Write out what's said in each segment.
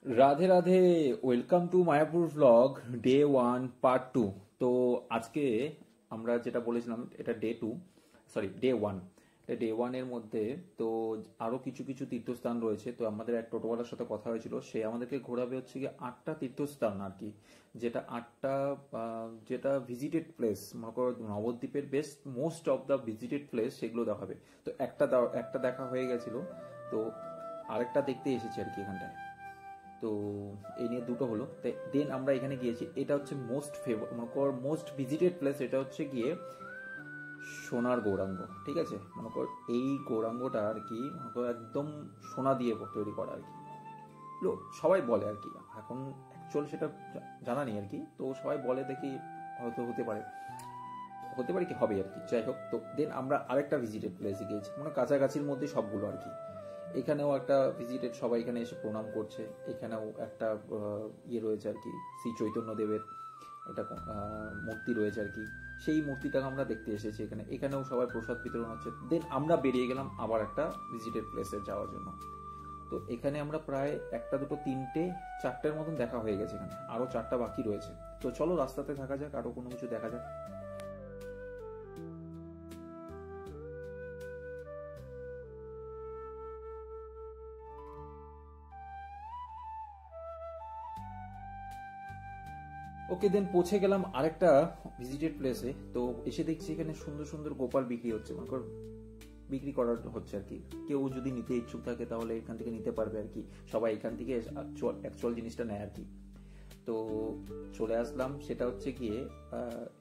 Radhe Radhe. Welcome to Mayapur blog day 1 part 2। তো আজকে আমরা যেটা বলেছিলাম এটা ডে 2, সরি ডে 1। ডে 1 এর মধ্যে তো আরো কিছু কিছু তীর্থস্থান রয়েছে। তো আমাদের এক টোটোওয়ালার সাথে কথা হয়েছিল, সে আমাদেরকে ঘোরাবে হচ্ছে কি 8টা তীর্থস্থান আর কি, যেটা 8টা যেটা ভিজিটেড প্লেস, মনে করো নবদ্বীপের best most of the visited place সেগুলো দেখাবে। তো একটা দেখা হয়ে গেছিল, তো আরেকটা দেখতে এসেছি আর কি এখানটায়। তো এই নিয়ে দুটো হলো। দেন আমরা এখানে গিয়েছি, এটা হচ্ছে মোস্ট ফেভার মনে কর মোস্ট ভিজিটেড প্লেস, এটা হচ্ছে গিয়ে সোনার গৌরাঙ্গ। ঠিক আছে, মনে কর এই গৌরাঙ্গটা আর কি মনে কর একদম সোনা দিয়ে তৈরি করা আর কি। সবাই বলে আর কি, এখন অ্যাকচুয়াল সেটা জানা নেই আর কি। তো সবাই বলে দেখি, হয়তো হতে পারে কি হবে আর কি, যাই হোক। তো দেন আমরা আরেকটা ভিজিটেড প্লেসে গিয়েছি, মানে কাছাকাছির মধ্যে সবগুলো আর কি। এখানেও একটা ভিজিটেড, সবাই এখানে এসে প্রণাম করছে। এখানেও একটা ইয়ে রয়েছে আর কি, শ্রী চৈতন্য দেবের একটা মূর্তি রয়েছে আর কি। সেই মূর্তিটাকে আমরা দেখতে এসেছি এখানে। এখানেও সবাই প্রসাদ বিতরণ হচ্ছে। দেন আমরা বেরিয়ে গেলাম আবার একটা ভিজিটেড প্লেসে যাওয়ার জন্য। তো এখানে আমরা প্রায় একটা দুটো তিনটে চারটের মতন দেখা হয়ে গেছে, এখানে আরো 4টা বাকি রয়েছে। তো চলো রাস্তাতে থাকা যাক, আরো কোনো কিছু দেখা যাক। ওকে, দেন পৌঁছে গেলাম আরেকটা ভিজিটেড প্লেসে। তো এসে দেখছি এখানে সুন্দর সুন্দর গোপাল বিক্রি হচ্ছে, মনে কর বিক্রি করার হচ্ছে আর কি। কেউ যদি নিতে ইচ্ছুক থাকে তাহলে এখান থেকে নিতে পারবে আর কি। সবাই এখান থেকে অ্যাকচুয়াল জিনিসটা নেয় আর কি। তো চলে আসলাম, সেটা হচ্ছে গিয়ে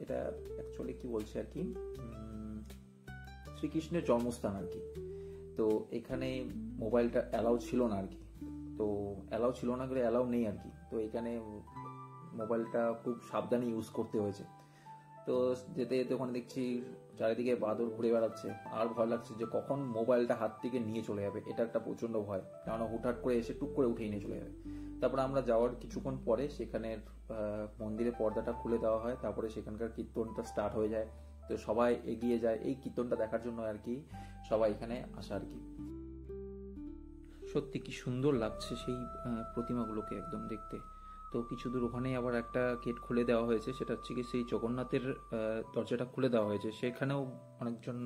এটা অ্যাকচুয়ালি কি বলছে আর কি, শ্রীকৃষ্ণের জন্মস্থান আর কি। তো এখানে মোবাইলটা অ্যালাউ ছিল না আর কি। তো অ্যালাউ ছিল না করে অ্যালাউ নেই আর কি। তো এখানে মোবাইলটা খুব সাবধানে ইউজ করতে হয়েছে। তো যেতে যেতে ওখানে দেখছি চারিদিকে বাদর ঘুরে বেড়াচ্ছে, আর ভয় লাগছে যে কখন মোবাইলটা হাত থেকে নিয়ে চলে যাবে। এটা একটা প্রচন্ড ভয়, কারণ হুটহাট করে এসে টুক করে উঠিয়ে নিয়ে চলে যাবে। তারপরে আমরা যাওয়ার কিছুক্ষণ পরে সেখানের মন্দিরের পর্দাটা খুলে দেওয়া হয়, তারপরে সেখানকার কীর্তনটা স্টার্ট হয়ে যায়। তো সবাই এগিয়ে যায় এই কীর্তনটা দেখার জন্য আর কি, সবাই এখানে আসা আর কি। সত্যি কি সুন্দর লাগছে সেই প্রতিমাগুলোকে একদম দেখতে। তো কিছু দূর ওখানেই আবার একটা গেট খুলে দেওয়া হয়েছে, সেটা হচ্ছে কি সেই জগন্নাথের দরজাটা খুলে দেওয়া হয়েছে, সেখানেও অনেকজন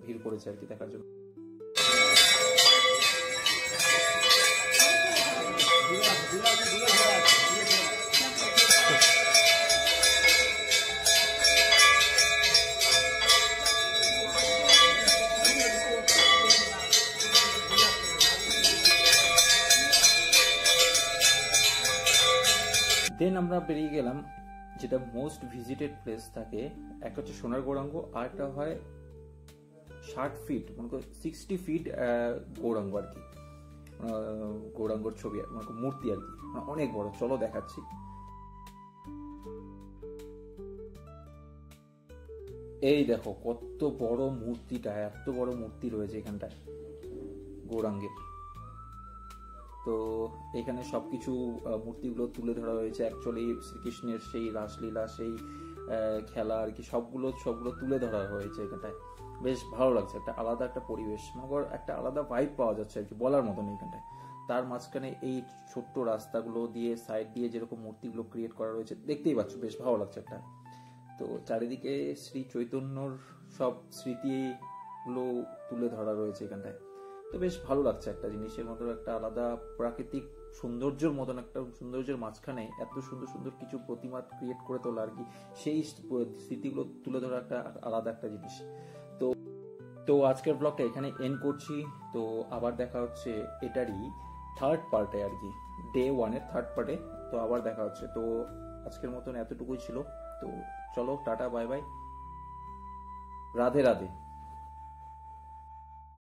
ভিড় করেছে আর কি দেখার জন্য। দেন আমরা বেরিয়ে গেলাম যেটা মোস্ট ভিজিটেড প্লেস থাকে। একটা হচ্ছে সোনার গৌরাঙ্গ, আর একটা হয় 60 ফিট, মনে করো 60 ফিট গৌরাঙ্গ আর কি। গৌরাঙ্গর ছবি মানে মূর্তি আর কি, অনেক বড়। চলো দেখাচ্ছি। এই দেখো কত বড় মূর্তিটা, এত বড় মূর্তি রয়েছে এখানটায় গৌরাঙ্গের। তো এখানে সবকিছু মূর্তিগুলো তুলে ধরা হয়েছে। অ্যাকচুয়ালি শ্রীকৃষ্ণের সেই রাসলীলা, সেই খেলা আর কি, সবগুলো তুলে ধরা হয়েছে এখানটায়। বেশ ভালো লাগছে, একটা আলাদা একটা পরিবেশ, মগর একটা আলাদা ভাইব পাওয়া যাচ্ছে আর কি, বলার মতন এখানটায়। তার মাঝখানে এই ছোট্ট রাস্তাগুলো দিয়ে সাইড দিয়ে যেরকম মূর্তিগুলো ক্রিয়েট করা রয়েছে, দেখতেই পাচ্ছ বেশ ভালো লাগছে একটা। তো চারিদিকে শ্রী চৈতন্যর সব স্মৃতিগুলো তুলে ধরা রয়েছে এখানটায়। তো বেশ ভালো লাগছে একটা জিনিসের মতো, একটা আলাদা প্রাকৃতিক সৌন্দর্যের মতন, একটা সৌন্দর্যের মাঝখানে এত সুন্দর সুন্দর কিছু প্রতিমা ক্রিয়েট করে তোলা আর কি। সেই স্মৃতিগুলো তুলে ধরা একটা আলাদা একটা জিনিস। তো তো আজকের ব্লগটা এখানে এন্ড করছি। তো আবার দেখা হচ্ছে এটারই থার্ড পার্টে আর কি, ডে 1-এর থার্ড পার্টে। তো আবার দেখা হচ্ছে। তো আজকের মতন এতটুকুই ছিল। তো চলো tata, bye bye, Radhe Radhe.